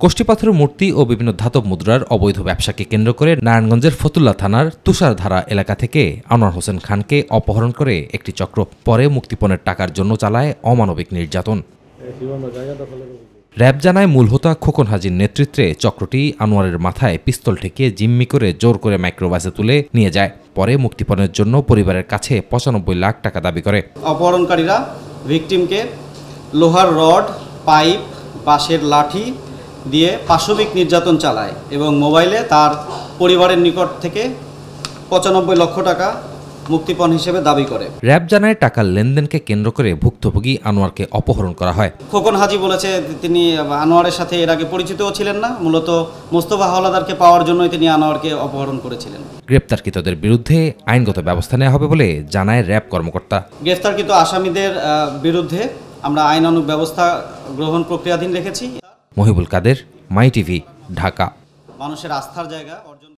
কষ্টিপাথরের মূর্তি ও বিভিন্ন ধাতব মুদ্রার অবৈধ ব্যবসাকে কেন্দ্র করে নারায়ণগঞ্জের ফতুল্লা থানার তুষারধারা এলাকা থেকে আনোয়ার হোসেন খানকে অপহরণ করে একটি চক্র পরে মুক্তিপণের টাকার জন্য চালায় অমানবিক নির্যাতন। র্যাব জানায় মূল হোতা খোকন হাজির নেতৃত্বে চক্রটি আনোয়ারের মাথায় পিস্তল ঠেকিয়ে জিম্মি করে জোর করে মাইক্রোবাসে তুলে নিয়ে যায়। পরে মুক্তিপণের জন্য পরিবারের কাছে ৯৫ লাখ টাকা দাবি করে। অপহরণকারীরা ভিকটিমকে লোহার রড, পাইপ, বাঁশের লাঠি দিয়ে পাশবিক নির্যাতন চালায় এবং মোবাইলে তার পরিবারের নিকট থেকে ৯৫ লক্ষ টাকা মুক্তিপণ হিসেবে দাবি করে। র্যাব জানায় টাকার লেনদেনকে কেন্দ্র করে ভুক্তভোগী আনোয়ারকে অপহরণ করা হয়। খোকন হাজি বলেছে তিনি আনোয়ারের সাথে এর আগে পরিচিতও ছিলেন না, মূলত মোস্তফা হাওলাদারকে পাওয়ার জন্যই তিনি আনোয়ারকে অপহরণ করেছিলেন। গ্রেপ্তারকৃতদের বিরুদ্ধে আইনগত ব্যবস্থা নেওয়া হবে বলে জানায় র্যাব কর্মকর্তা। গ্রেফতারকৃত আসামিদের বিরুদ্ধে আমরা আইনানুগ ব্যবস্থা গ্রহণ প্রক্রিয়াধীন রেখেছি। মহিবুল কাদের, মাই টিভি, ঢাকা। মানুষের আস্থার জায়গা অর্জন